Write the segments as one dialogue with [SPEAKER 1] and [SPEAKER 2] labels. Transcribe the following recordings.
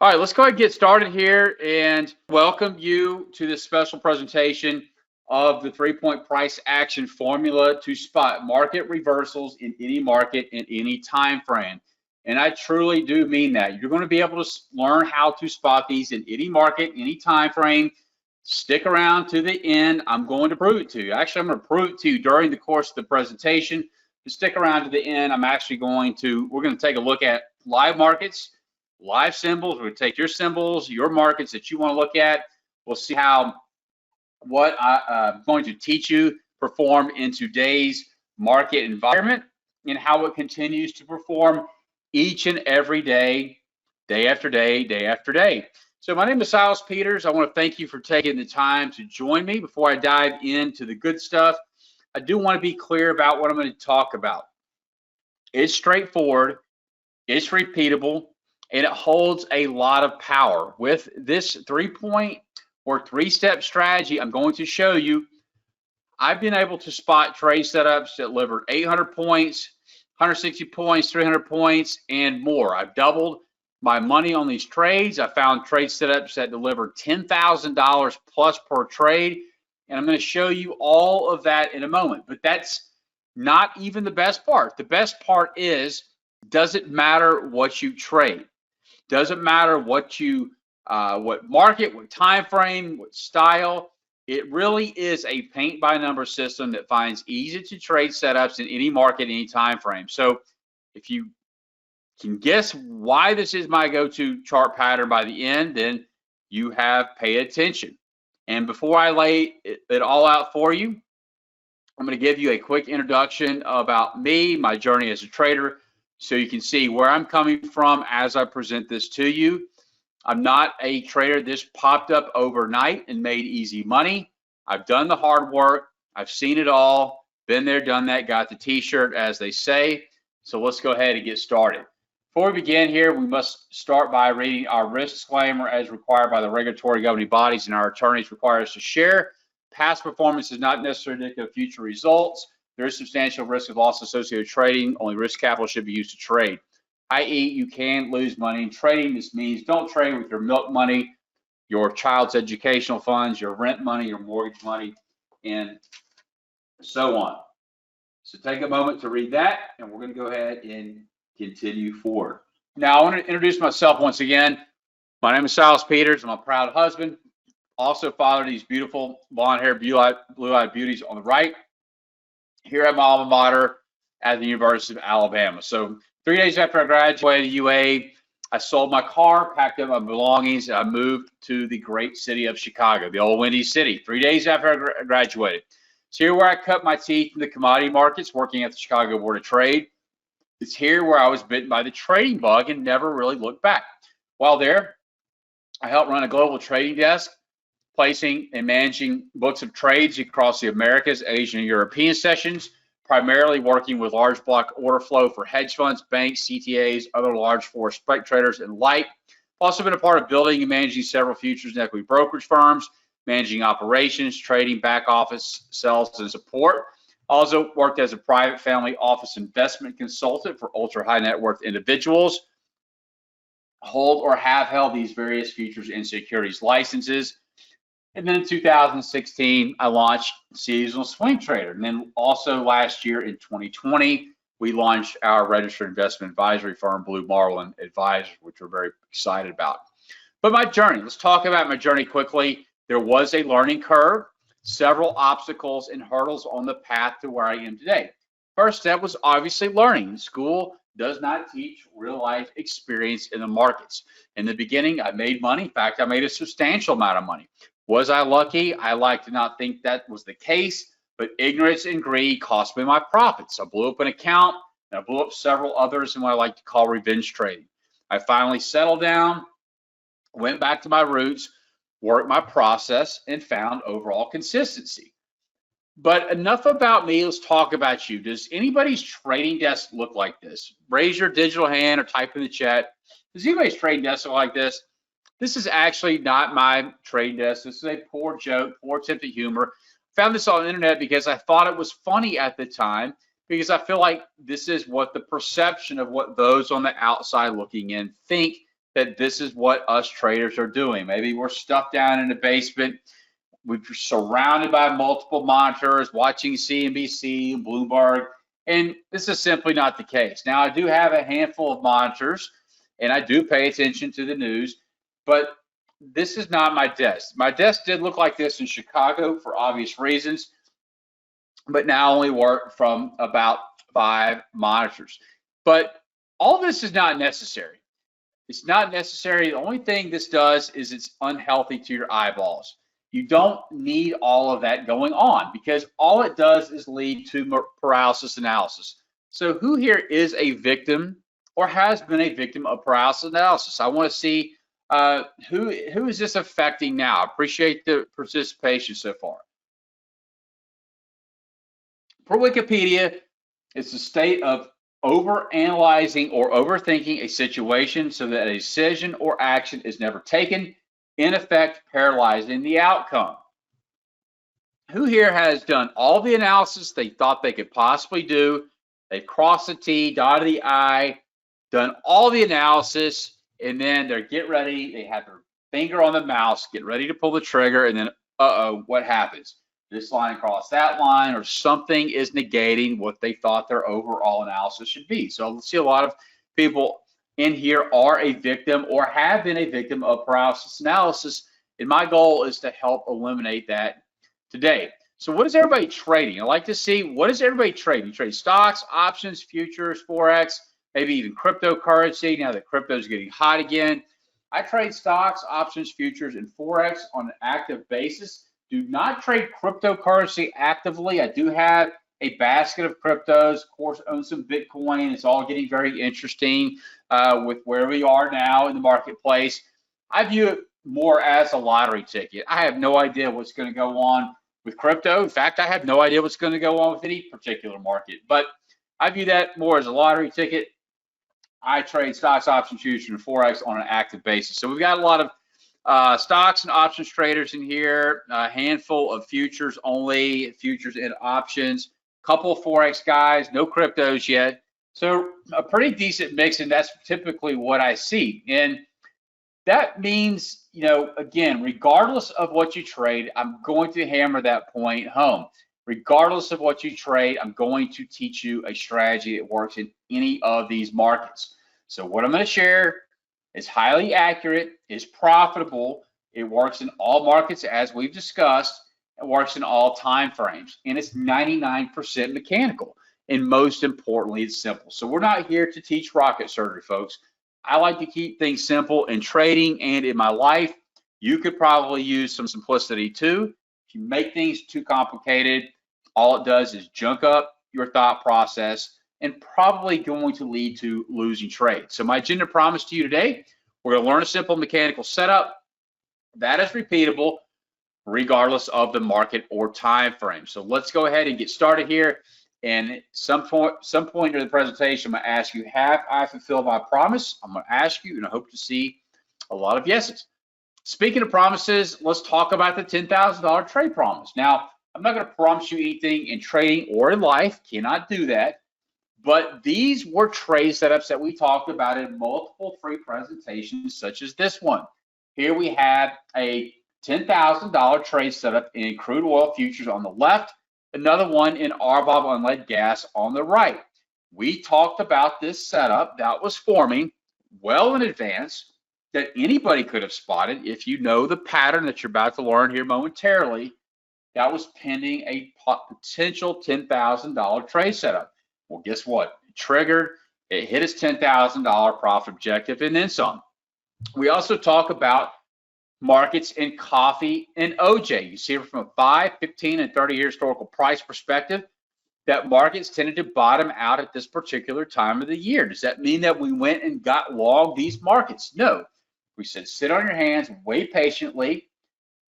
[SPEAKER 1] All right, let's go ahead and get started here and welcome you to this special presentation of the 3-point price action formula to spot market reversals in any market in any time frame. And I truly do mean that. You're going to be able to learn how to spot these in any market, any time frame. Stick around to the end. I'm going to prove it to you. Actually, I'm going to prove it to you during the course of the presentation. To stick around to the end, we're going to take a look at live markets, live symbols. We're going to take your symbols, your markets that you want to look at. We'll see how what I'm going to teach you perform in today's market environment and how it continues to perform each and every day, day after day, day after day. So my name is Silas Peters. I want to thank you for taking the time to join me. Before I dive into the good stuff, I do want to be clear about what I'm going to talk about. It's straightforward, it's repeatable, and it holds a lot of power. With this 3-point or 3-step strategy I'm going to show you, I've been able to spot trade setups that delivered 800 points, 160 points, 300 points, and more. I've doubled my money on these trades. I found trade setups that delivered $10,000 plus per trade, and I'm going to show you all of that in a moment. But that's not even the best part. The best part is, doesn't matter what you trade. Doesn't matter what market, what time frame, what style. It really is a paint by number system that finds easy to trade setups in any market, any time frame. So if you can guess why this is my go-to chart pattern by the end, then you have paid attention. And before I lay it all out for you, I'm going to give you a quick introduction about me, my journey as a trader, so you can see where I'm coming from as I present this to you. I'm not a trader that's popped up overnight and made easy money. I've done the hard work. I've seen it all, been there, done that, got the t-shirt, as they say. So let's go ahead and get started. Before we begin here, we must start by reading our risk disclaimer as required by the regulatory governing bodies and our attorneys require us to share. Past performance is not necessarily indicative of future results. There is substantial risk of loss associated with trading. Only risk capital should be used to trade, i.e. you can lose money in trading. This means don't trade with your milk money, your child's educational funds, your rent money, your mortgage money, and so on. So take a moment to read that, and we're going to go ahead and continue forward. Now, I want to introduce myself once again. My name is Silas Peters. I'm a proud husband, also father to these beautiful blonde-haired, blue-eyed beauties on the right, here at my alma mater at the University of Alabama. So 3 days after I graduated UA, I sold my car, packed up my belongings, and I moved to the great city of Chicago, the old Windy City, 3 days after I graduated. It's here where I cut my teeth in the commodity markets, working at the Chicago Board of Trade. It's here where I was bitten by the trading bug and never really looked back. While there, I helped run a global trading desk, placing and managing books of trades across the Americas, Asian, and European sessions, primarily working with large block order flow for hedge funds, banks, CTAs, other large force spec traders, and like. Also been a part of building and managing several futures and equity brokerage firms, managing operations, trading, back office, sales, and support. Also worked as a private family office investment consultant for ultra high net worth individuals. Hold or have held these various futures and securities licenses. And then in 2016, I launched Seasonal Swing Trader. And then also last year in 2020, we launched our registered investment advisory firm, Blue Marlin Advisors, which we're very excited about. But my journey, let's talk about my journey quickly. There was a learning curve, several obstacles and hurdles on the path to where I am today. First step was obviously learning. School does not teach real life experience in the markets. In the beginning, I made money. In fact, I made a substantial amount of money. Was I lucky? I like to not think that was the case, but ignorance and greed cost me my profits. I blew up an account, and I blew up several others in what I like to call revenge trading. I finally settled down, went back to my roots, worked my process, and found overall consistency. But enough about me, let's talk about you. Does anybody's trading desk look like this? Raise your digital hand or type in the chat. Does anybody's trading desk look like this? This is actually not my trading desk. This is a poor joke, poor attempt at humor. Found this on the internet because I thought it was funny at the time, because I feel like this is what the perception of what those on the outside looking in think that this is what us traders are doing. Maybe we're stuck down in the basement. We're surrounded by multiple monitors, watching CNBC, Bloomberg, and this is simply not the case. Now, I do have a handful of monitors, and I do pay attention to the news, but this is not my desk. My desk did look like this in Chicago for obvious reasons, but now only work from about 5 monitors. But all this is not necessary. It's not necessary. The only thing this does is it's unhealthy to your eyeballs. You don't need all of that going on because all it does is lead to paralysis analysis. So who here is a victim or has been a victim of paralysis analysis? I want to see who is this affecting now. I appreciate the participation so far. Per Wikipedia, it's a state of overanalyzing or overthinking a situation so that a decision or action is never taken, in effect paralyzing the outcome. Who here has done all the analysis they thought they could possibly do? They've crossed the T, dotted the I, done all the analysis, and then they're get ready, they have their finger on the mouse, get ready to pull the trigger, and then what happens? This line across that line, or something is negating what they thought their overall analysis should be. So let's see, a lot of people in here are a victim or have been a victim of paralysis analysis, and my goal is to help eliminate that today. So what is everybody trading? I like to see, what is everybody trading? You trade stocks, options, futures, Forex, maybe even cryptocurrency, now that crypto is getting hot again. I trade stocks, options, futures, and Forex on an active basis. Do not trade cryptocurrency actively. I do have a basket of cryptos, of course, own some Bitcoin. It's all getting very interesting with where we are now in the marketplace. I view it more as a lottery ticket. I have no idea what's going to go on with crypto. In fact, I have no idea what's going to go on with any particular market, but I view that more as a lottery ticket. I trade stocks, options, futures, and Forex on an active basis. So we've got a lot of stocks and options traders in here, a handful of futures only, futures and options, couple of Forex guys, no cryptos yet. So a pretty decent mix, and that's typically what I see. And that means, you know, again, regardless of what you trade, I'm going to hammer that point home. Regardless of what you trade, I'm going to teach you a strategy that works in any of these markets. So what I'm going to share is highly accurate, is profitable, it works in all markets as we've discussed, it works in all time frames, and it's 99% mechanical. And most importantly, it's simple. So we're not here to teach rocket surgery, folks. I like to keep things simple in trading and in my life. You could probably use some simplicity too. If you make things too complicated, all it does is junk up your thought process and probably going to lead to losing trades. So my agenda promise to you today, we're going to learn a simple mechanical setup that is repeatable regardless of the market or time frame. So let's go ahead and get started here. And some point during the presentation, I'm going to ask you, have I fulfilled my promise? I'm going to ask you, and I hope to see a lot of yeses. Speaking of promises, let's talk about the $10,000 trade promise. Now, I'm not going to promise you anything in trading or in life, cannot do that. But these were trade setups that we talked about in multiple free presentations, such as this one. Here we have a $10,000 trade setup in crude oil futures on the left, another one in RBOB unleaded gas on the right. We talked about this setup that was forming well in advance that anybody could have spotted if you know the pattern that you're about to learn here momentarily. That was pending a potential $10,000 trade setup. Well, guess what? It triggered, it hit its $10,000 profit objective and then some. We also talk about markets in coffee and OJ. You see it from a 5, 15, and 30-year historical price perspective that markets tended to bottom out at this particular time of the year. Does that mean that we went and got long these markets? No. We said sit on your hands, wait patiently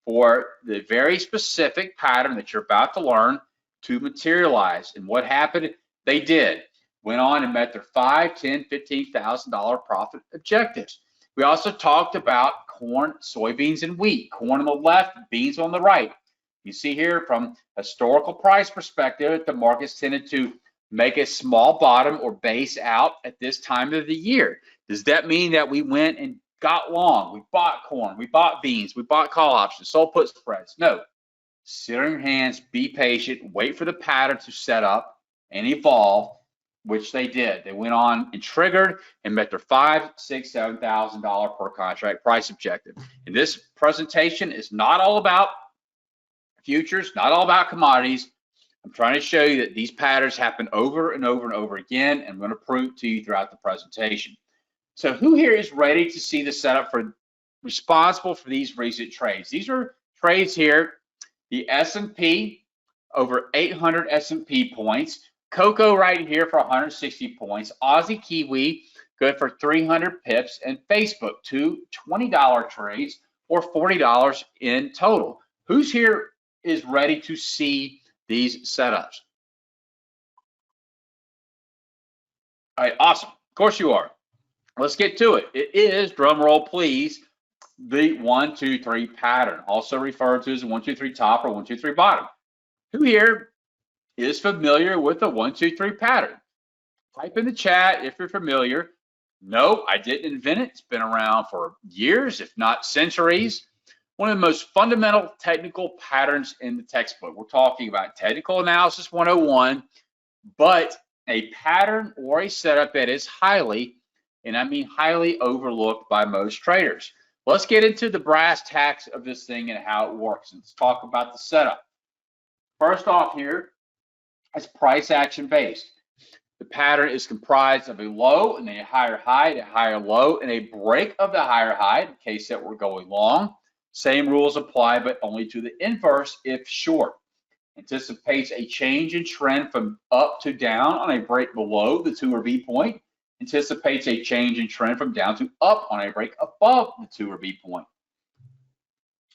[SPEAKER 1] for the very specific pattern that you're about to learn to materialize. And what happened? They did. Went on and met their $5, $10, $15,000 profit objectives. We also talked about corn, soybeans, and wheat. Corn on the left, beans on the right. You see here from historical price perspective, the markets tended to make a small bottom or base out at this time of the year. Does that mean that we went and got long, we bought corn, we bought beans, we bought call options, sold put spreads. No, sit on your hands, be patient, wait for the pattern to set up and evolve, which they did. They went on and triggered and met their $5,000, $6,000, $7,000 per contract price objective. And this presentation is not all about futures, not all about commodities. I'm trying to show you that these patterns happen over and over and over again, and I'm going to prove to you throughout the presentation. So who here is ready to see the setup for responsible for these recent trades? These are trades here. The S&P, over 800 S&P points. Cocoa right here for 160 points. Aussie Kiwi, good for 300 pips. And Facebook, two $20 trades or $40 in total. Who's here is ready to see these setups? All right, awesome. Of course you are. Let's get to it. It is, drum roll please, the 1, 2, 3 pattern, also referred to as the 1, 2, 3 top or 1, 2, 3 bottom. Who here is familiar with the 1, 2, 3 pattern? Type in the chat if you're familiar. No, I didn't invent it. It's been around for years, if not centuries. One of the most fundamental technical patterns in the textbook. We're talking about technical analysis 101, but a pattern or a setup that is highly, and I mean highly, overlooked by most traders. Let's get into the brass tacks of this thing and how it works. Let's talk about the setup. First off here, it's price action based. The pattern is comprised of a low and a higher high, a higher low, and a break of the higher high in case that we're going long. Same rules apply, but only to the inverse if short. Anticipates a change in trend from up to down on a break below the 2 or B point. Anticipates a change in trend from down to up on a break above the 2 or B point.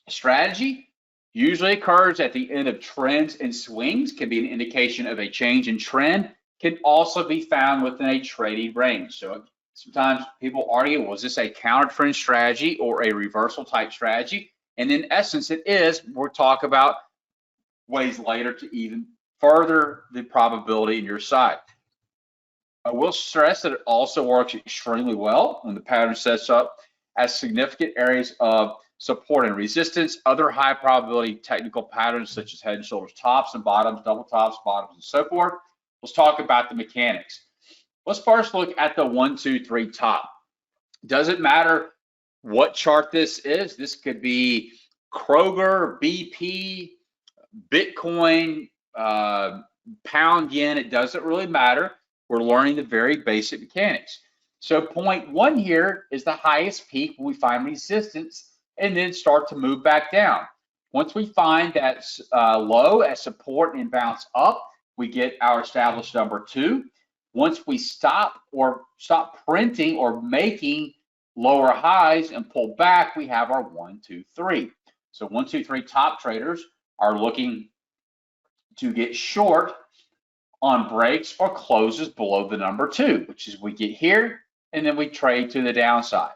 [SPEAKER 1] Strategy usually occurs at the end of trends and swings, can be an indication of a change in trend, can also be found within a trading range. So sometimes people argue, was this a counter trend strategy or a reversal type strategy? And in essence, it is. We'll talk about ways later to even further the probability in your side. I will stress that it also works extremely well when the pattern sets up as significant areas of support and resistance. Other high probability technical patterns such as head and shoulders tops and bottoms, double tops, bottoms, and so forth. Let's talk about the mechanics. Let's first look at the 1, 2, 3 top. Doesn't matter what chart this is. This could be Kroger, BP, Bitcoin, pound yen. It doesn't really matter. We're learning the very basic mechanics. So point 1 here is the highest peak when we find resistance and then start to move back down. Once we find that low as support and bounce up, we get our established number 2. Once we stop printing or making lower highs and pull back, we have our 1, 2, 3. So 1, 2, 3 top traders are looking to get short on breaks or closes below the number 2, which is we get here and then we trade to the downside.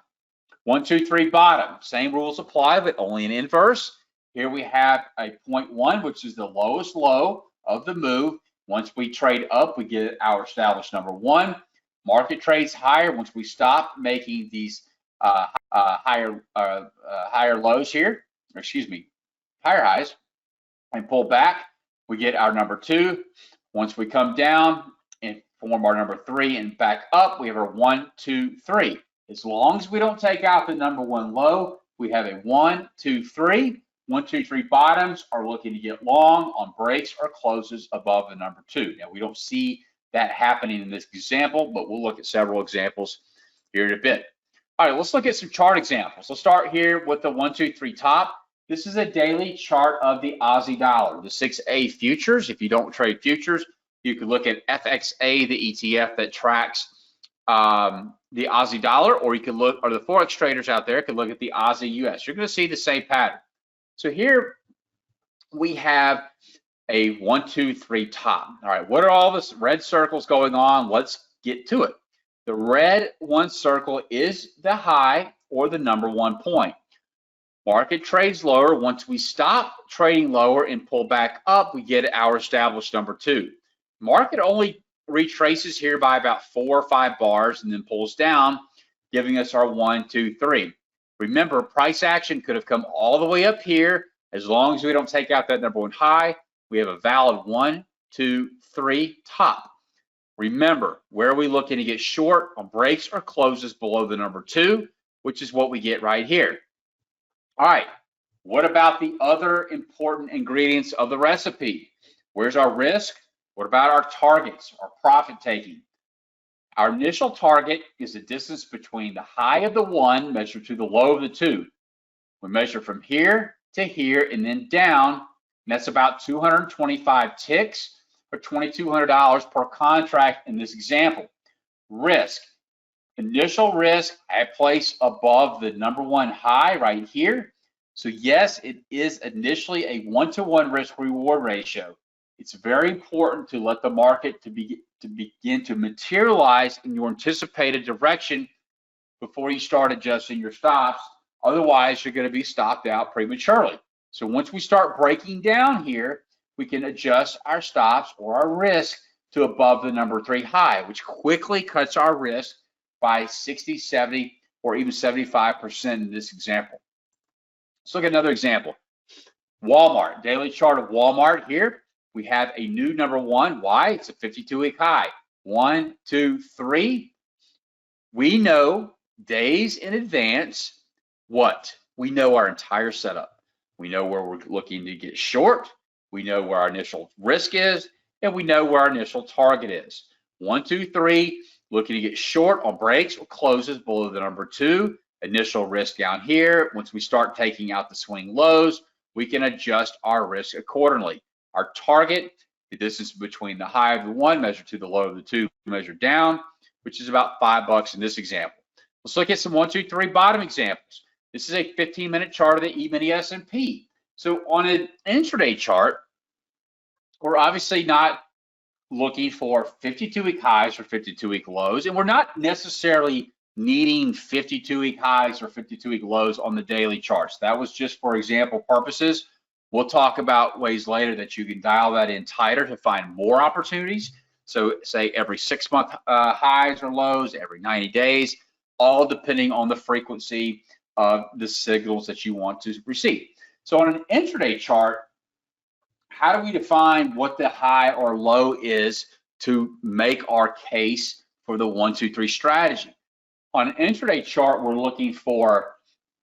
[SPEAKER 1] 1, 2, 3 bottom, same rules apply, but only in inverse. Here we have a point 1, which is the lowest low of the move. Once we trade up, we get our established number 1. Market trades higher once we stop making these higher lows here, or excuse me, higher highs, and pull back. We get our number 2. Once we come down and form our number 3 and back up, we have our 1, 2, 3. As long as we don't take out the number 1 low, we have a 1, 2, 3. 1, 2, 3 bottoms are looking to get long on breaks or closes above the number 2. Now, we don't see that happening in this example, but we'll look at several examples here in a bit. All right, let's look at some chart examples. Let's start here with the 1, 2, 3 top. This is a daily chart of the Aussie dollar, the 6A futures. If you don't trade futures, you could look at FXA, the ETF that tracks the Aussie dollar, or you could look, or the Forex traders out there could look at the Aussie US. You're going to see the same pattern. So here we have a 1, 2, 3 top. All right, what are all this red circles going on? Let's get to it. The red 1 circle is the high or the number 1 point. Market trades lower. Once we stop trading lower and pull back up, we get our established number 2. Market only retraces here by about 4 or 5 bars and then pulls down, giving us our 1, 2, 3. Remember, price action could have come all the way up here. As long as we don't take out that number one high, we have a valid 1, 2, 3 top. Remember, where are we looking to get short on breaks or closes below the number 2, which is what we get right here. All right, what about the other important ingredients of the recipe? Where's our risk? What about our targets, our profit taking? Our initial target is the distance between the high of the 1 measured to the low of the 2. We measure from here to here and then down, and that's about 225 ticks or $2,200 per contract in this example. Risk. Initial risk I place above the number 1 high right here. So yes, it is initially a 1-to-1 risk reward ratio. It's very important to let the market begin to materialize in your anticipated direction before you start adjusting your stops. Otherwise, you're going to be stopped out prematurely. So once we start breaking down here, we can adjust our stops or our risk to above the number 3 high, which quickly cuts our risk by 60, 70, or even 75% in this example. Let's look at another example. Walmart, daily chart of Walmart here. We have a new number 1. Why? It's a 52-week high. 1, 2, 3. We know days in advance what? We know our entire setup. We know where we're looking to get short. We know where our initial risk is, and we know where our initial target is. 1, 2, 3, looking to get short on breaks or closes below the number 2. Initial risk down here. Once we start taking out the swing lows, we can adjust our risk accordingly. Our target, the distance between the high of the 1 measured to the low of the 2 measured down, which is about $5 in this example. Let's look at some 1, 2, 3 bottom examples. This is a 15-minute chart of the E-mini S&P. So on an intraday chart, we're obviously not looking for 52-week highs or 52-week lows, and we're not necessarily needing 52-week highs or 52-week lows on the daily charts. That was just for example purposes. We'll talk about ways later that you can dial that in tighter to find more opportunities. So say every 6-month highs or lows, every 90 days, all depending on the frequency of the signals that you want to receive. So on an intraday chart, how do we define what the high or low is to make our case for the 1, 2, 3 strategy? On an intraday chart, we're looking for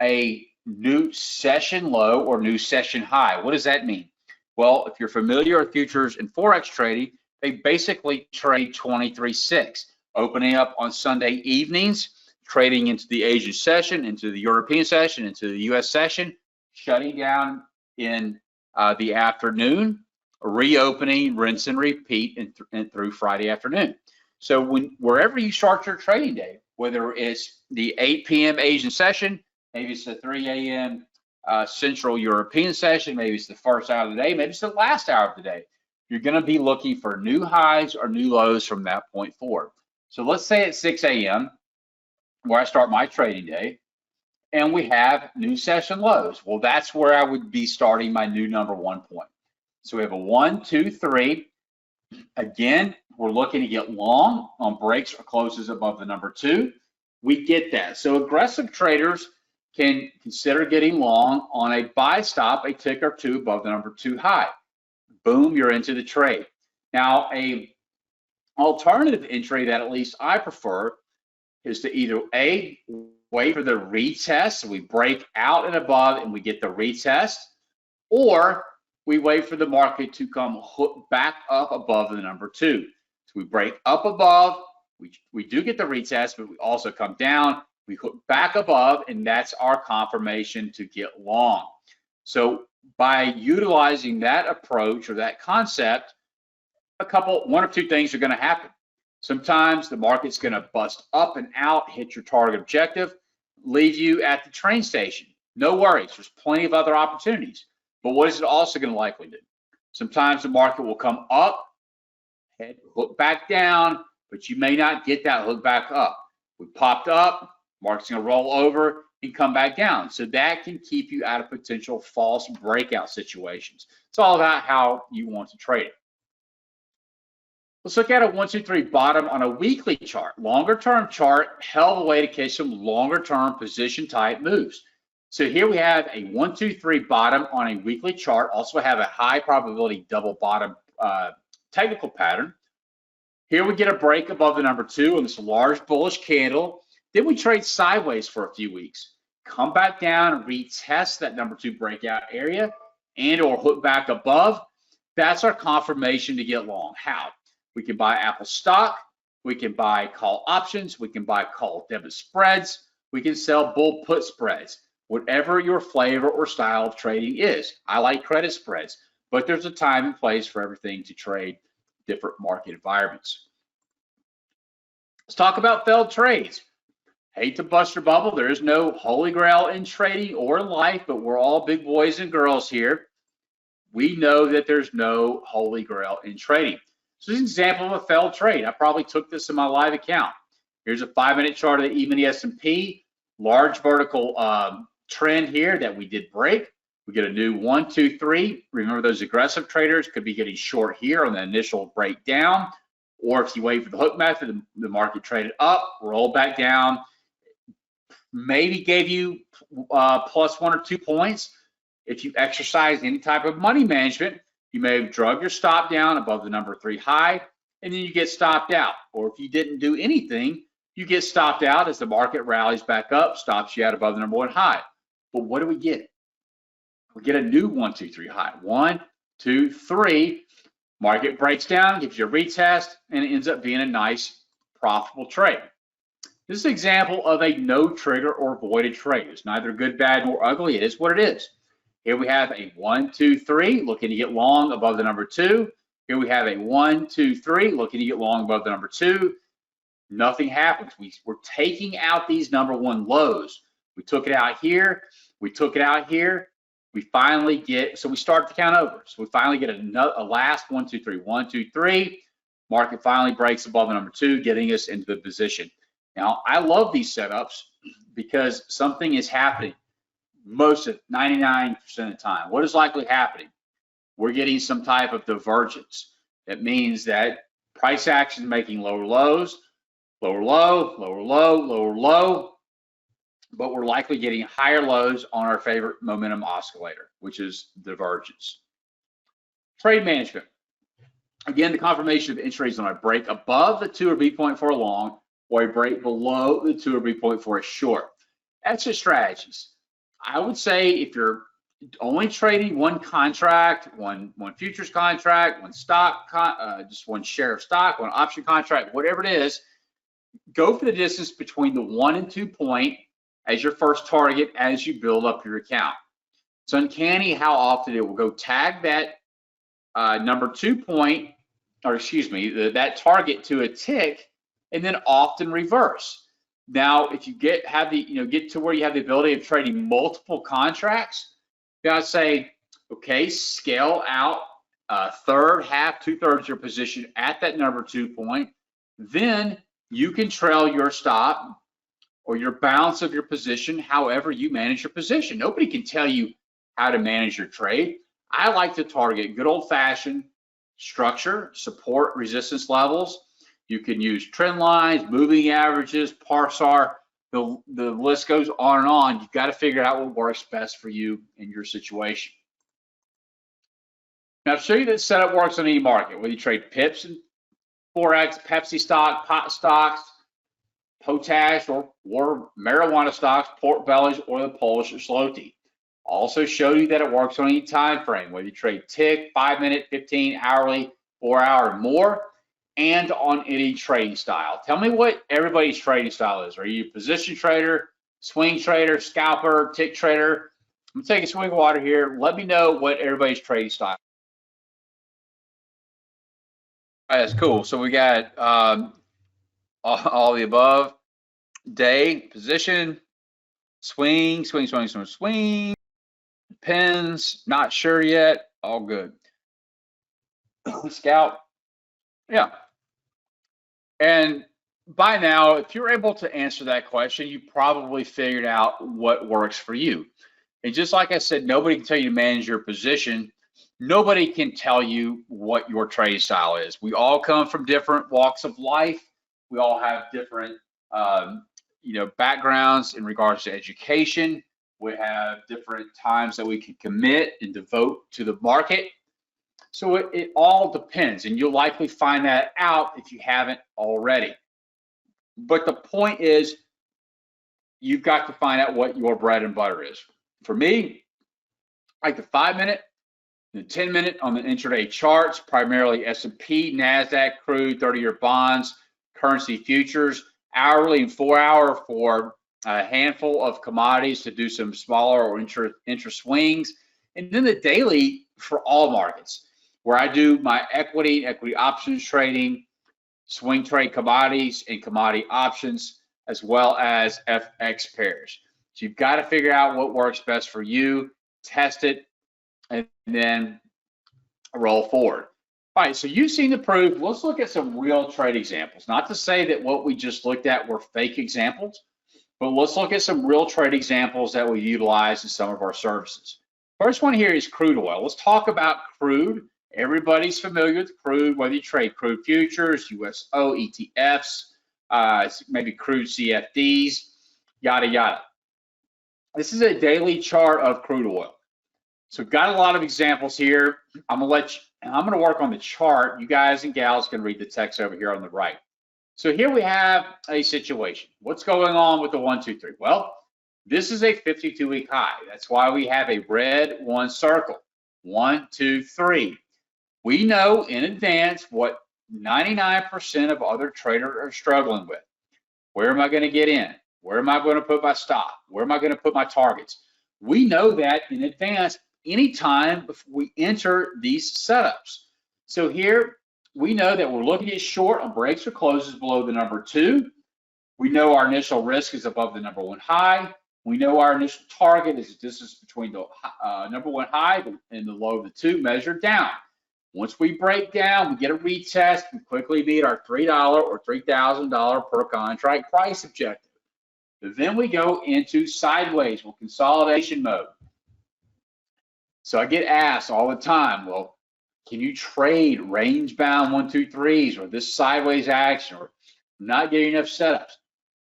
[SPEAKER 1] a new session low or new session high. What does that mean? Well, if you're familiar with futures and Forex trading, they basically trade 23/6, opening up on Sunday evenings, trading into the Asian session, into the European session, into the US session, shutting down in the afternoon, reopening, rinse and repeat, and through Friday afternoon. So wherever you start your trading day, whether it's the 8 p.m. Asian session, maybe it's the 3 a.m. Central European session, maybe it's the first hour of the day, maybe it's the last hour of the day, you're going to be looking for new highs or new lows from that point forward. So let's say it's 6 a.m. where I start my trading day, and we have new session lows. Well, that's where I would be starting my new number 1 point. So we have a 1, 2, 3. Again, we're looking to get long on breaks or closes above the number 2. We get that. So aggressive traders can consider getting long on a buy stop, a tick or 2 above the number 2 high. Boom, you're into the trade. Now, a alternative entry that at least I prefer is to either A, wait for the retest, so we break out and above and we get the retest, or we wait for the market to come back up above the number 2. So we break up above, we do get the retest, but we also come down, we hook back above, and that's our confirmation to get long. So by utilizing that approach or that concept, one of two things are going to happen. Sometimes the market's going to bust up and out, hit your target objective, leave you at the train station. No worries, there's plenty of other opportunities. But what is it also going to likely do? Sometimes the market will come up, hook back down, but you may not get that hook back up. We popped up, market's going to roll over and come back down. So that can keep you out of potential false breakout situations. It's all about how you want to trade it. Let's look at a 1, 2, 3 bottom on a weekly chart. Longer term chart, hell of a way to catch some longer term position type moves. So here we have a 1, 2, 3 bottom on a weekly chart. Also have a high probability double bottom technical pattern. Here we get a break above the number 2 on this large bullish candle. Then we trade sideways for a few weeks. Come back down and retest that number 2 breakout area and or hook back above. That's our confirmation to get long. How? We can buy Apple stock. We can buy call options. We can buy call debit spreads. We can sell bull put spreads. Whatever your flavor or style of trading is. I like credit spreads, but there's a time and place for everything to trade different market environments. Let's talk about failed trades. Hate to bust your bubble. There is no holy grail in trading or in life, but we're all big boys and girls here. We know that there's no holy grail in trading. So this is an example of a failed trade. I probably took this in my live account. Here's a 5-minute chart of the E-mini S&P, large vertical trend here that we did break. We get a new 1, 2, 3. Remember, those aggressive traders could be getting short here on the initial breakdown, or if you wait for the hook method, the market traded up, rolled back down, maybe gave you plus 1 or 2 points. If you exercise any type of money management, you may have drug your stop down above the number 3 high, and then you get stopped out. Or if you didn't do anything, you get stopped out as the market rallies back up, stops you out above the number 1 high. But what do we get? We get a new 1, 2, 3 high. 1, 2, 3. Market breaks down, gives you a retest, and it ends up being a nice, profitable trade. This is an example of a no trigger or voided trade. It's neither good, bad, nor ugly. It is what it is. Here we have a 1, 2, 3, looking to get long above the number 2. Here we have a 1, 2, 3, looking to get long above the number 2. Nothing happens. We're taking out these number 1 lows. We took it out here. We took it out here. We finally get, so we start to count over. So we finally get a last 1, 2, 3, 1, 2, 3. Market finally breaks above the number 2, getting us into the position. Now, I love these setups because something is happening most of 99% of the time. What is likely happening? We're getting some type of divergence. That means that price action is making lower lows, lower low, lower low, lower low, but we're likely getting higher lows on our favorite momentum oscillator, which is divergence. Trade management. Again, the confirmation of entry is on a break above the 2 or B point for a long, or a break below the 2 or B point for a short. That's your strategies. I would say if you're only trading one contract, one futures contract, one stock, just one share of stock, one option contract, whatever it is, go for the distance between the 1 and 2 point as your first target as you build up your account. It's uncanny how often it will go tag that number 2 point, or excuse me, that target to a tick, and then often reverse. Now, if you get to where you have the ability of trading multiple contracts, you gotta say, okay, scale out a third, half, 2/3 your position at that number 2 point. Then you can trail your stop or your balance of your position, however you manage your position. Nobody can tell you how to manage your trade. I like to target good old-fashioned structure, support, resistance levels. You can use trend lines, moving averages, parsar. The list goes on and on. You've got to figure out what works best for you in your situation. Now, to show you that setup works on any market, whether you trade pips and Forex, Pepsi stock, pot stocks, potash, or marijuana stocks, pork bellies, or the Polish zloty. Also show you that it works on any time frame, whether you trade tick, 5-minute, 15, hourly, 4-hour, or more, and on any trading style. Tell me what everybody's trading style is. Are you a position trader, swing trader, scalper, tick trader? I'm gonna take a swig of water here. Let me know what everybody's trading style is. All right, that's cool. So we got all the above. Day, position, swing, swing, swing, swing, swing. Depends, not sure yet. All good. Scalp. Yeah. And by now, if you're able to answer that question, you probably figured out what works for you. And just like I said, nobody can tell you to manage your position. Nobody can tell you what your trading style is. We all come from different walks of life. We all have different backgrounds in regards to education. We have different times that we can commit and devote to the market. So it all depends, and you'll likely find that out if you haven't already. But the point is, you've got to find out what your bread and butter is. For me, I like the 5-minute, the 10-minute on the intraday charts, primarily S&P, NASDAQ, crude, 30-year bonds, currency futures, hourly and 4-hour for a handful of commodities to do some smaller or intra swings, and then the daily for all markets, where I do my equity options trading, swing trade commodities and commodity options, as well as FX pairs. So you've got to figure out what works best for you, test it, and then roll forward. All right, so you've seen the proof. Let's look at some real trade examples. Not to say that what we just looked at were fake examples, but let's look at some real trade examples that we utilize in some of our services. First one here is crude oil. Let's talk about crude. Everybody's familiar with crude, whether you trade crude futures, USO, ETFs, maybe crude CFDs, yada, yada. This is a daily chart of crude oil. So we've got a lot of examples here. I'm gonna work on the chart. You guys and gals can read the text over here on the right. So here we have a situation. What's going on with the 1, 2, 3? Well, this is a 52-week high. That's why we have a red one circle. 1, 2, 3. We know in advance what 99% of other traders are struggling with. Where am I going to get in? Where am I going to put my stop? Where am I going to put my targets? We know that in advance anytime we enter these setups. So here we know that we're looking at short on breaks or closes below the number 2. We know our initial risk is above the number 1 high. We know our initial target is the distance between the number 1 high and the low of the 2 measured down. Once we break down, we get a retest, we quickly meet our $3 or $3,000 per contract price objective. Then we go into sideways or consolidation mode. So I get asked all the time, well, can you trade range bound 1, 2, 3s or this sideways action or not getting enough setups?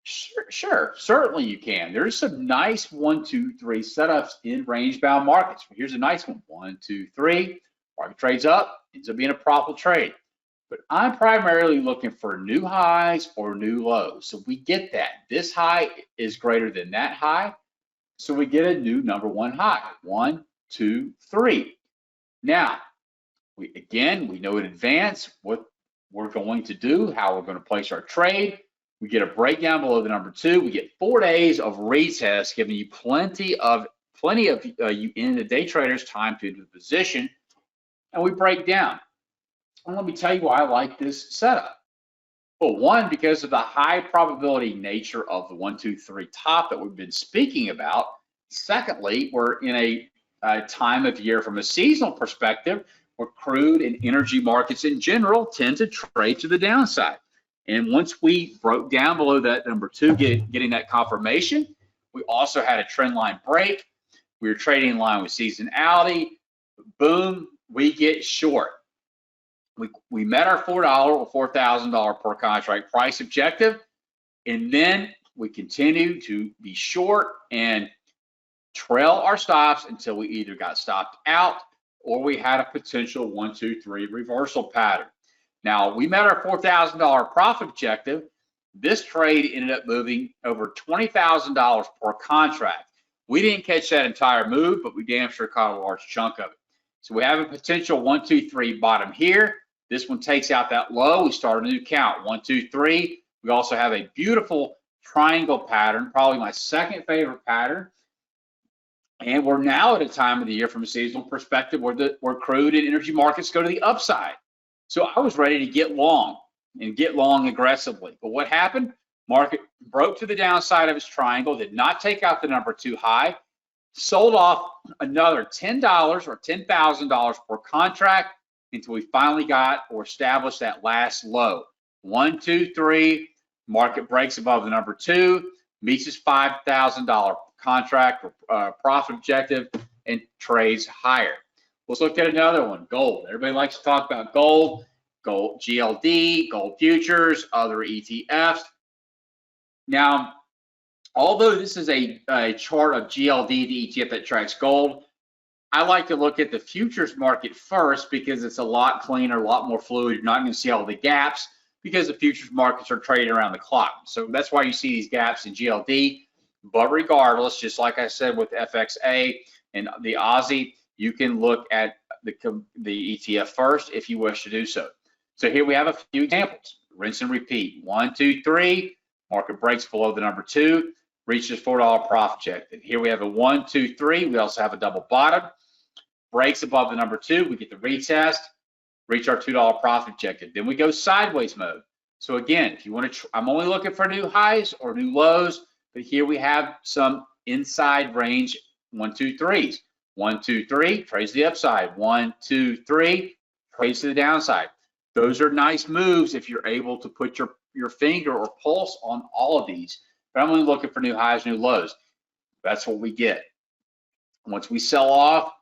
[SPEAKER 1] Sure, certainly you can. There's some nice 1, 2, 3 setups in range bound markets. Here's a nice one, 1, 2, 3. Market trades up, ends up being a profitable trade. But I'm primarily looking for new highs or new lows. So we get that. This high is greater than that high. So we get a new number 1 high, 1, 2, 3. Now, we know in advance what we're going to do, how we're going to place our trade. We get a breakdown below the number 2. We get 4 days of retest, giving you plenty of you in the day traders time to do the position. And we break down. And let me tell you why I like this setup. Well, one, because of the high probability nature of the 1, 2, 3 top that we've been speaking about. Secondly, we're in a time of year from a seasonal perspective where crude and energy markets in general tend to trade to the downside. And once we broke down below that number 2, getting that confirmation, we also had a trend line break. We were trading in line with seasonality. Boom, we get short. We met our $4 or $4,000 per contract price objective, and then we continue to be short and trail our stops until we either got stopped out or we had a potential 1, 2, 3 reversal pattern. Now, we met our $4,000 profit objective. This trade ended up moving over $20,000 per contract. We didn't catch that entire move, but we damn sure caught a large chunk of it. So we have a potential 1, 2, 3 bottom here. This one takes out that low. We start a new count, 1, 2, 3. We also have a beautiful triangle pattern, probably my second favorite pattern. And we're now at a time of the year from a seasonal perspective where crude and energy markets go to the upside. So I was ready to get long and get long aggressively. But what happened? Market broke to the downside of its triangle, did not take out the number 2 high, sold off another $10 or $10,000 per contract until we finally got or established that last low. 1, 2, 3, market breaks above the number 2, meets its $5,000 contract or profit objective, and trades higher. Let's look at another one, gold. Everybody likes to talk about gold, GLD, gold futures, other ETFs. Now, although this is a chart of GLD, the ETF that tracks gold, I like to look at the futures market first because it's a lot cleaner, a lot more fluid. You're not going to see all the gaps because the futures markets are trading around the clock. So that's why you see these gaps in GLD. But regardless, just like I said with FXA and the Aussie, you can look at the ETF first if you wish to do so. So here we have a few examples. Rinse and repeat. 1, 2, 3. Market breaks below the number 2. Reaches $4 profit objective. Here we have a 1, 2, 3. We also have a double bottom. Breaks above the number 2. We get the retest. Reach our $2 profit objective. Then we go sideways mode. So again, if you want to, I'm only looking for new highs or new lows. But here we have some inside range 1, 2, 3s. 1, 2, 3, trades to the upside. 1, 2, 3, trades to the downside. Those are nice moves if you're able to put your finger or pulse on all of these. But I'm only looking for new highs, new lows. That's what we get. Once we sell off,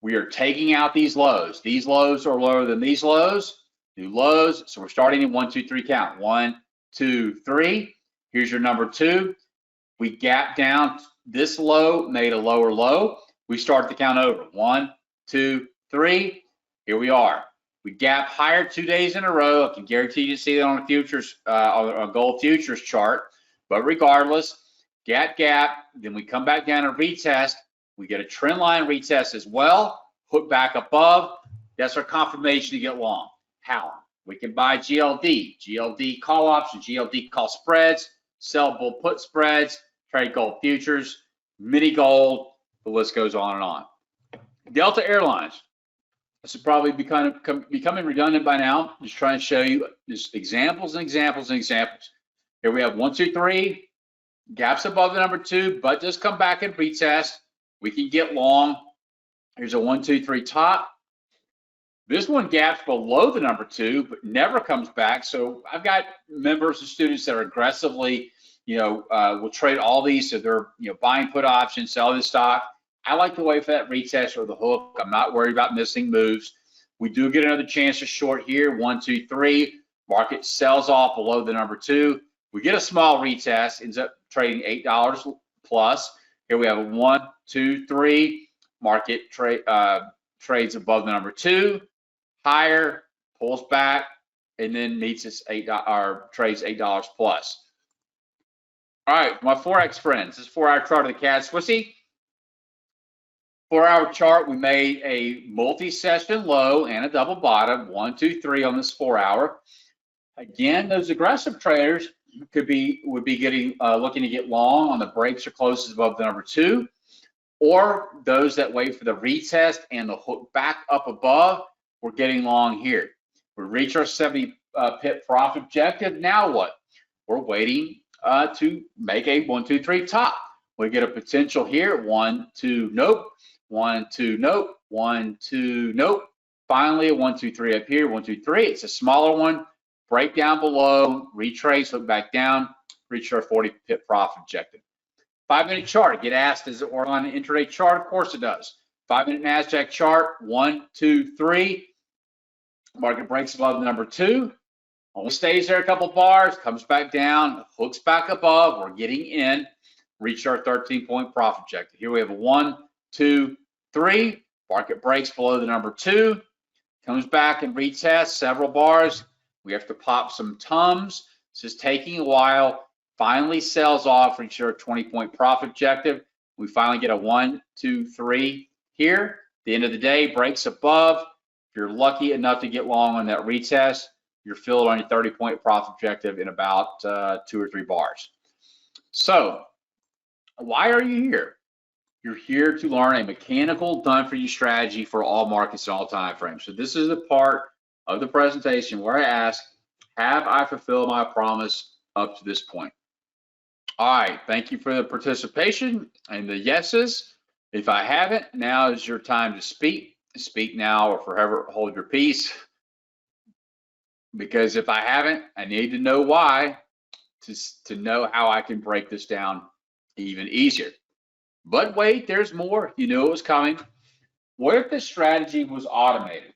[SPEAKER 1] we are taking out these lows. These lows are lower than these lows. New lows. So we're starting in 1, 2, 3 count. 1, 2, 3. Here's your number 2. We gap down this low, made a lower low. We start the count over. 1, 2, 3. Here we are. We gap higher 2 days in a row. I can guarantee you see that on a futures, on a gold futures chart. But regardless, gap, then we come back down and retest. We get a trend line retest as well. Hook back above. That's our confirmation to get long. How? We can buy GLD, GLD call options, GLD call spreads, sell bull put spreads, trade gold futures, mini gold. The list goes on and on. Delta Airlines. This is probably becoming redundant by now. Just trying to show you just examples and examples and examples. Here we have 1, 2, 3, gaps above the number 2, but does come back and retest. We can get long. Here's a 1, 2, 3 top. This one gaps below the number 2, but never comes back. So I've got members and students that are aggressively, will trade all these. So they're, buying put options, selling the stock. I like to wait for that retest or the hook. I'm not worried about missing moves. We do get another chance to short here. 1, 2, 3. Market sells off below the number 2. We get a small retest, ends up trading $8 plus. Here we have a 1, 2, 3. Market trades above the number 2, higher, pulls back, and then meets its $8 or trades $8 plus. All right, my Forex friends, this is 4-hour chart of the CAD Swissy. 4-hour chart, we made a multi-session low and a double bottom, 1, 2, 3 on this 4-hour. Again, those aggressive traders would be getting looking to get long on the breaks or closes above the number 2, or those that wait for the retest and the hook back up above. We're getting long here. We reach our 70 pip profit objective. Now what? We're waiting to make a 1, 2, 3 top. We get a potential here. 1, 2, nope. 1, 2, nope. 1, 2, nope. Finally, a 1, 2, 3 up here. 1, 2, 3. It's a smaller one. Break down below, retrace, look back down, reach our 40 pip profit objective. 5-minute chart. Get asked, does it work on an intraday chart? Of course it does. 5-minute NASDAQ chart. 1, 2, 3. Market breaks above the number 2. Only stays there a couple bars, comes back down, hooks back above. We're getting in. Reach our 13-point profit objective. Here we have a 1, 2, 3. Market breaks below the number 2. Comes back and retests several bars. We have to pop some tums. This is taking a while. Finally sells off, reach our 20-point profit objective. We finally get a 1, 2, 3 here. At the end of the day, breaks above. If you're lucky enough to get long on that retest, you're filled on your 30-point profit objective in about 2 or 3 bars. So why are you here? You're here to learn a mechanical done-for-you strategy for all markets and all time frames. So this is the part of the presentation where I ask, have I fulfilled my promise up to this point? All right, thank you for the participation and the yeses. If I haven't, now is your time to speak. Speak now or forever hold your peace. Because if I haven't, I need to know why to know how I can break this down even easier. But wait, there's more. You knew it was coming. What if the strategy was automated?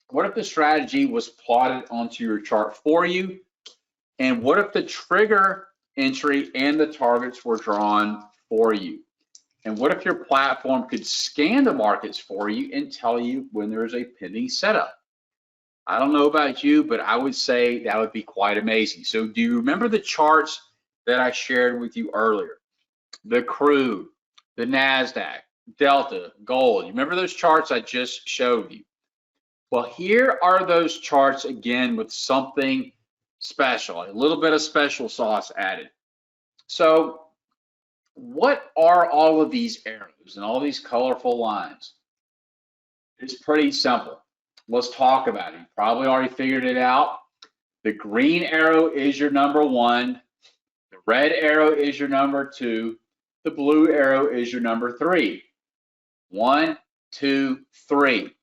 [SPEAKER 1] What if the strategy was plotted onto your chart for you? And what if the trigger entry and the targets were drawn for you? And what if your platform could scan the markets for you and tell you when there's a pending setup? I don't know about you, but I would say that would be quite amazing. So do you remember the charts that I shared with you earlier? The crude, the NASDAQ, Delta, gold. You remember those charts I just showed you? Well, here are those charts again with something special, a little bit of special sauce added. So what are all of these arrows and all these colorful lines? It's pretty simple. Let's talk about it. You probably already figured it out. The green arrow is your number 1. The red arrow is your number 2. The blue arrow is your number 3. 1, 2, 3.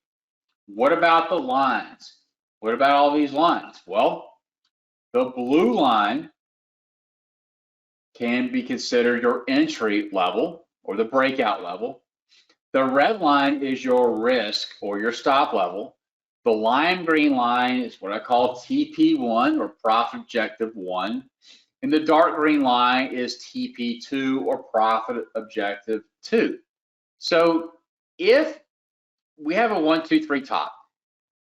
[SPEAKER 1] What about the lines? What about all these lines? Well, the blue line can be considered your entry level or the breakout level. The red line is your risk or your stop level. The lime green line is what I call TP1 or profit objective 1. And the dark green line is TP2 or profit objective 2. So if we have a 1, 2, 3 top,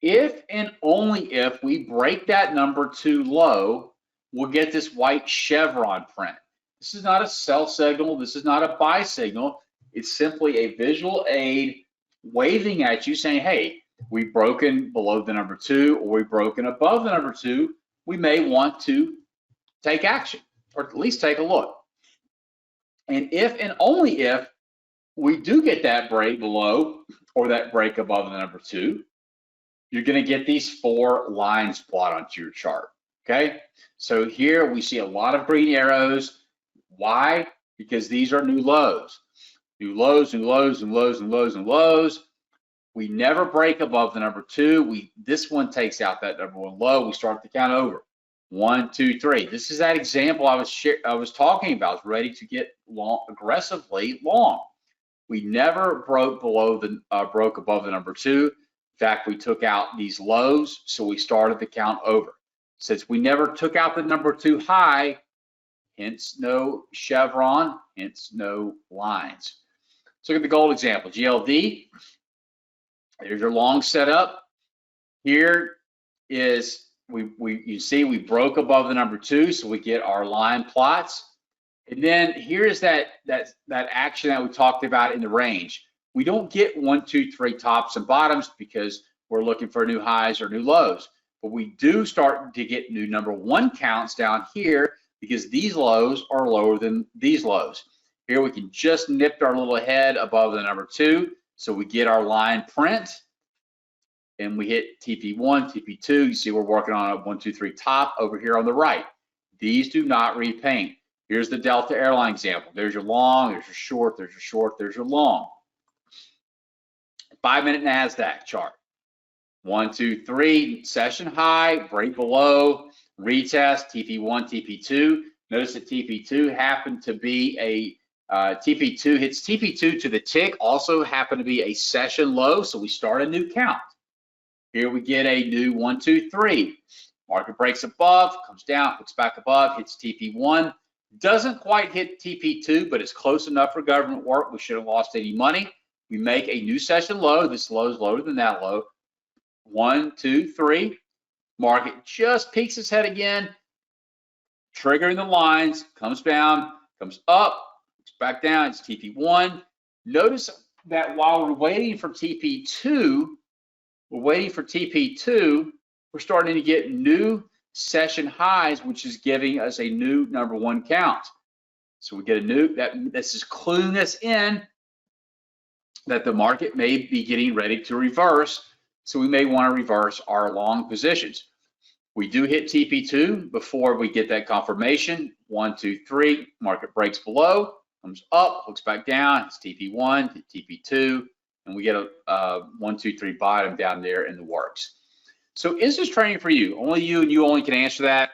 [SPEAKER 1] if and only if we break that number 2 low, we'll get this white chevron print. This is not a sell signal. This is not a buy signal. It's simply a visual aid waving at you saying, hey, we've broken below the number 2 or we've broken above the number 2. We may want to take action or at least take a look. And if and only if we do get that break below or that break above the number 2, you're going to get these 4 lines plot onto your chart. Okay, so here we see a lot of green arrows. Why? Because these are new lows. New lows and lows and lows and lows and lows. We never break above the number 2. This one takes out that number 1 low. We start the count over. 1, 2, 3. This is that example I was talking about. I was ready to get long, aggressively long. We never broke below the broke above the number 2. In fact, we took out these lows, so we started the count over. Since we never took out the number 2 high, hence no chevron, hence no lines. Let's look at the gold example. GLD, there's your long setup. Here is, you see we broke above the number 2, so we get our line plots. And then here's that action that we talked about in the range. We don't get 1, 2, 3 tops and bottoms because we're looking for new highs or new lows. But we do start to get new number 1 counts down here because these lows are lower than these lows. Here we can just nip our little head above the number 2, so we get our line print, and we hit TP1, TP2. You see we're working on a 1, 2, 3 top over here on the right. These do not repaint. Here's the Delta Airline example. There's your long, there's your short, there's your short, there's your long. 5-minute NASDAQ chart. 1, 2, 3, session high, break below, retest, TP1, TP2. Notice that TP2 happened to be a TP2 hits TP2 to the tick, also happened to be a session low, so we start a new count. Here we get a new 1, 2, 3. Market breaks above, comes down, puts back above, hits TP1. Doesn't quite hit TP2, but it's close enough for government work. We shouldn't have lost any money. We make a new session low. This low is lower than that low. 1, 2, 3. Market just peeks its head again, triggering the lines, comes down, comes up, comes back down. It's TP1. Notice that while we're waiting for TP2, we're starting to get new session highs, which is giving us a new number 1 count. So we get a new, this is cluing us in that the market may be getting ready to reverse. So we may want to reverse our long positions. We do hit TP2 before we get that confirmation. 1, 2, 3, market breaks below, comes up, hooks back down, it's TP1, TP2, and we get a 1, 2, 3 bottom down there in the works. So is this training for you? Only you and you only can answer that.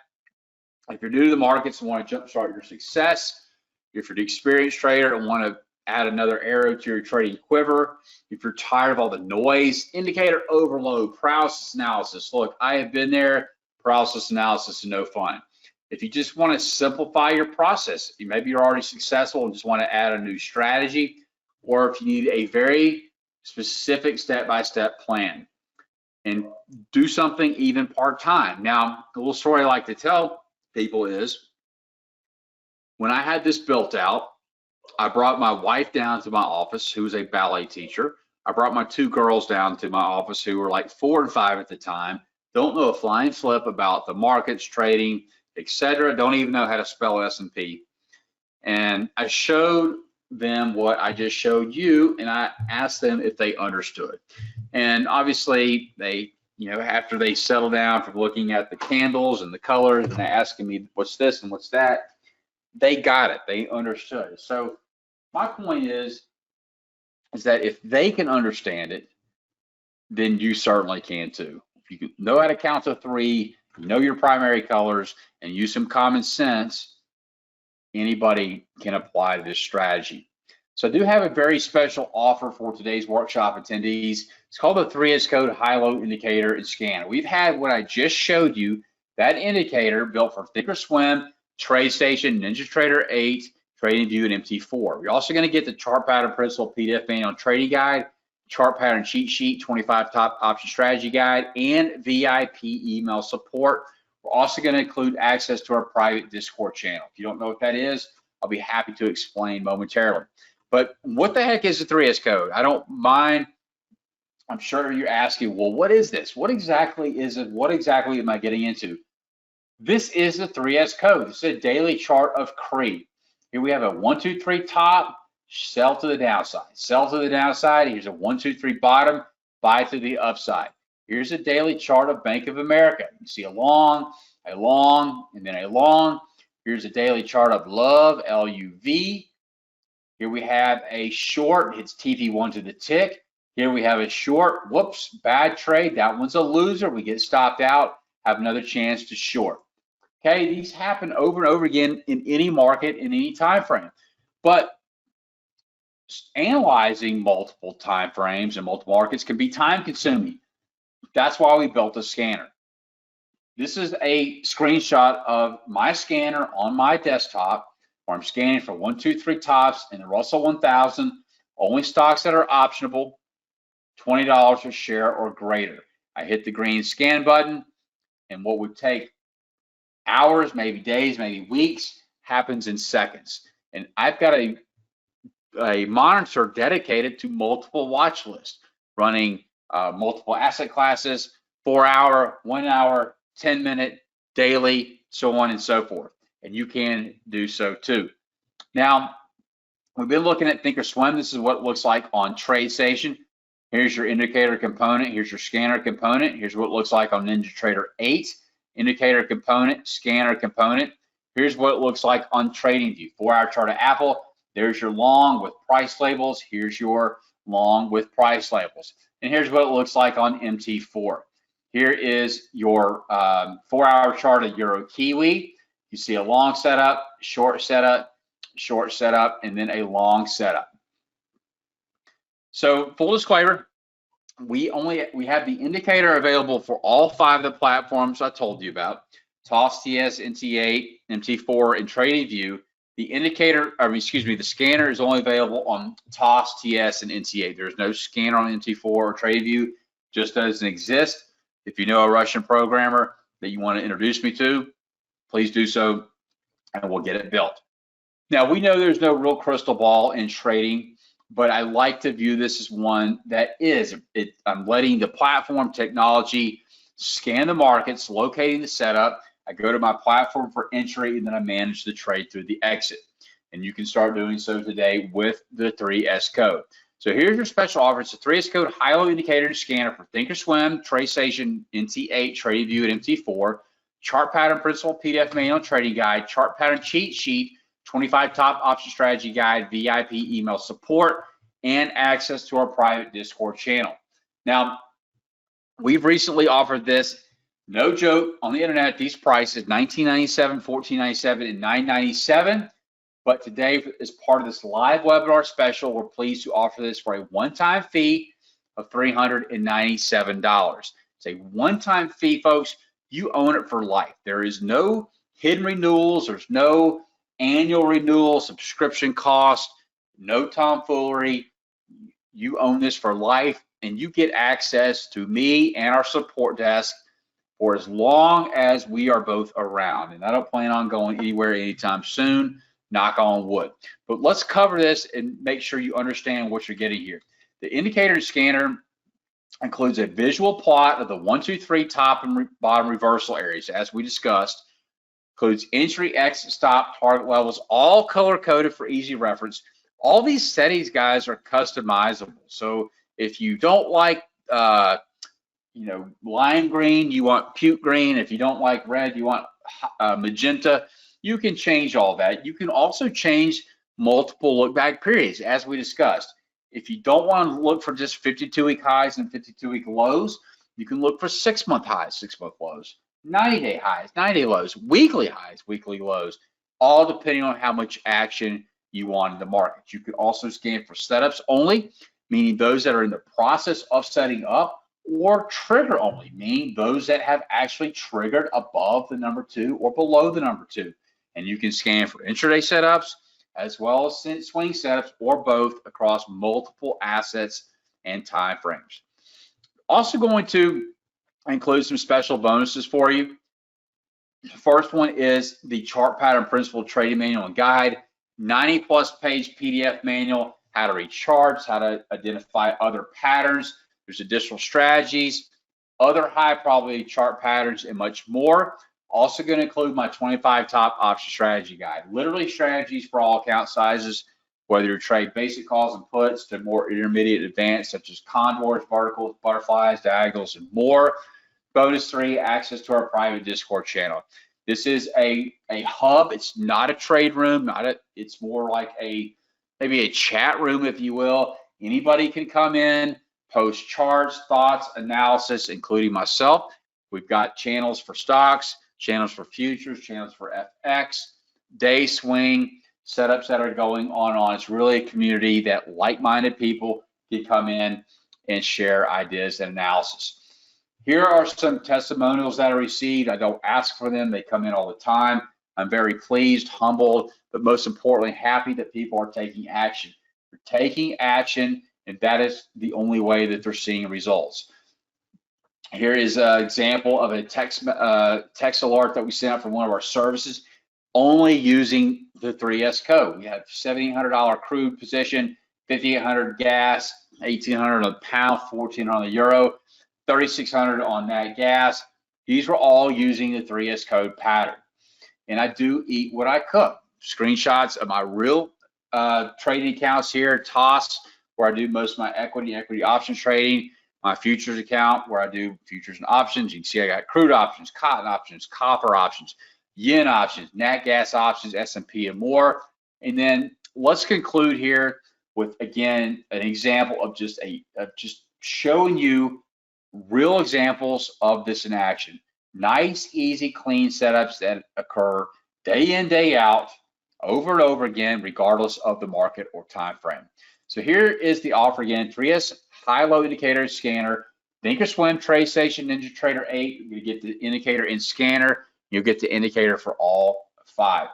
[SPEAKER 1] If you're new to the markets and want to jumpstart your success, if you're an experienced trader and want to add another arrow to your trading quiver, if you're tired of all the noise, indicator overload, paralysis analysis. Look, I have been there. Paralysis analysis is no fun. If you just want to simplify your process, maybe you're already successful and just want to add a new strategy, or if you need a very specific step-by-step plan and do something even part-time. Now, a little story I like to tell people is when I had this built out, I brought my wife down to my office, who was a ballet teacher. I brought my 2 girls down to my office who were like 4 and 5 at the time, don't know a flying flip about the markets, trading, etc. Don't even know how to spell S&P. And I showed them what I just showed you, and I asked them if they understood. And obviously they, after they settle down from looking at the candles and the colors and asking me what's this and what's that, they got it, they understood. So my point is that if they can understand it, then you certainly can too. If you know how to count to 3, you know your primary colors, and use some common sense, anybody can apply this strategy. So I do have a very special offer for today's workshop attendees. It's called the 3S Code High-Low Indicator and Scanner. We've had what I just showed you, that indicator built for Thinkorswim, TradeStation, NinjaTrader 8, TradingView, and MT4. You're also going to get the chart pattern principle PDF manual trading guide, chart pattern cheat sheet, 25 top option strategy guide, and VIP email support. We're also going to include access to our private Discord channel. If you don't know what that is, I'll be happy to explain momentarily. But what the heck is the 3S code? I don't mind. I'm sure you're asking, well, what is this? What exactly is it? What exactly am I getting into? This is the 3S code. This is a daily chart of Crude. Here we have a 1, 2, 3 top, sell to the downside. Sell to the downside. Here's a 1, 2, 3 bottom, buy to the upside. Here's a daily chart of Bank of America. You see a long, and then a long. Here's a daily chart of Love, LUV. Here we have a short, hits TV1 to the tick. Here we have a short, whoops, bad trade. That one's a loser. We get stopped out, have another chance to short. Okay, these happen over and over again in any market, in any time frame. But analyzing multiple time frames and multiple markets can be time consuming. That's why we built a scanner. This is a screenshot of my scanner on my desktop where I'm scanning for 1, 2, 3 tops in the Russell 1000, only stocks that are optionable, $20 a share or greater. I hit the green scan button, and what would take hours, maybe days, maybe weeks, happens in seconds. And I've got a monitor dedicated to multiple watch lists, running multiple asset classes, 4-hour, 1-hour, 10-minute, daily, so on and so forth. And you can do so too. Now, we've been looking at Thinkorswim. This is what it looks like on TradeStation. Here's your indicator component. Here's your scanner component. Here's what it looks like on NinjaTrader 8. Indicator component, scanner component. Here's what it looks like on TradingView. 4-hour chart of Apple. There's your long with price labels. Here's your long with price labels. And here's what it looks like on MT4. Here is your 4-hour chart of Euro Kiwi. You see a long setup, short setup, and then a long setup. So full disclaimer, we have the indicator available for all 5 of the platforms I told you about: TOS, TS, NT8, MT4, and TradingView. The indicator, the scanner is only available on TOS, TS, and NT8. There's no scanner on MT4 or TradingView, just doesn't exist. If you know a Russian programmer that you want to introduce me to, please do so, and we'll get it built. Now, we know there's no real crystal ball in trading, but I like to view this as one that is. I'm letting the platform technology scan the markets, locating the setup. I go to my platform for entry, and then I manage the trade through the exit. And you can start doing so today with the 3S code. So here's your special offer. It's a 3S code high-low indicator and scanner for Thinkorswim, TradeStation, NT8, TradingView, and MT4. Chart pattern principle PDF manual trading guide, chart pattern cheat sheet, 25 top option strategy guide, VIP email support, and access to our private Discord channel. Now, we've recently offered this, no joke, on the internet. These prices, $19.97, $14.97, and $9.97. But today, as part of this live webinar special, we're pleased to offer this for a one-time fee of $397. It's a one-time fee, folks. You own it for life. There is no hidden renewals. There's no annual renewal, subscription cost, no tomfoolery. You own this for life, and you get access to me and our support desk for as long as we are both around. And I don't plan on going anywhere anytime soon, knock on wood. But let's cover this and make sure you understand what you're getting here. The indicator scanner includes a visual plot of the 1, 2, 3 top and bottom reversal areas, as we discussed. Includes entry, exit, stop, target levels, all color-coded for easy reference. All these settings, guys, are customizable. So if you don't like, lime green, you want puke green. If you don't like red, you want magenta. You can change all that. You can also change multiple look-back periods, as we discussed. If you don't want to look for just 52-week highs and 52-week lows, you can look for 6-month highs, 6-month lows, 90-day highs, 90-day lows, weekly highs, weekly lows, all depending on how much action you want in the market. You can also scan for setups only, meaning those that are in the process of setting up, or trigger only, meaning those that have actually triggered above the number 2 or below the number 2. And you can scan for intraday setups, as well as swing setups, or both across multiple assets and time frames. Also going to include some special bonuses for you. The first one is the chart pattern principle trading manual and guide, 90+ page PDF manual, how to read charts, how to identify other patterns. There's additional strategies, other high probability chart patterns, and much more. Also going to include my 25 top option strategy guide, literally strategies for all account sizes, whether you trade basic calls and puts to more intermediate advanced, such as condors, verticals, butterflies, diagonals, and more. Bonus 3, access to our private Discord channel. This is a hub. It's not a trade room. It's more like maybe a chat room, if you will. Anybody can come in, post charts, thoughts, analysis, including myself. We've got channels for stocks, channels for futures, channels for FX, day swing, setups that are going on. It's really a community that like-minded people can come in and share ideas and analysis. Here are some testimonials that I received. I don't ask for them. They come in all the time. I'm very pleased, humbled, but most importantly, happy that people are taking action. They're taking action, and that is the only way that they're seeing results. Here is an example of a text alert that we sent out from one of our services, only using the 3S code. We have $1,700 crude position, $5,800 gas, $1,800 on the pound, $1,400 on the euro, $3,600 on that gas. These were all using the 3S code pattern. And I do eat what I cook. Screenshots of my real trading accounts here, TOS, where I do most of my equity options trading, my futures account where I do futures and options. You can see I got crude options, cotton options, copper options, yen options, nat gas options, S&P, and more. And then let's conclude here with, again, an example of just showing you real examples of this in action. Nice, easy, clean setups that occur day in, day out, over and over again, regardless of the market or time frame. So here is the offer again: 3S high-low indicator scanner, Thinkorswim TradeStation Ninja Trader 8. You get the indicator in scanner. You'll get the indicator for all 5.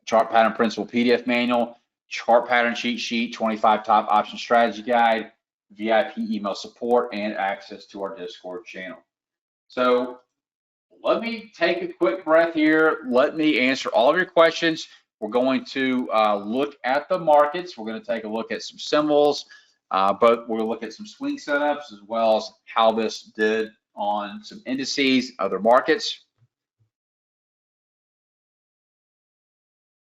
[SPEAKER 1] Chart pattern principle PDF manual, chart pattern cheat sheet, 25 top option strategy guide, VIP email support, and access to our Discord channel. So let me take a quick breath here. Let me answer all of your questions. We're going to look at the markets. We're going to take a look at some symbols, but we'll look at some swing setups as well as how this did on some indices, other markets.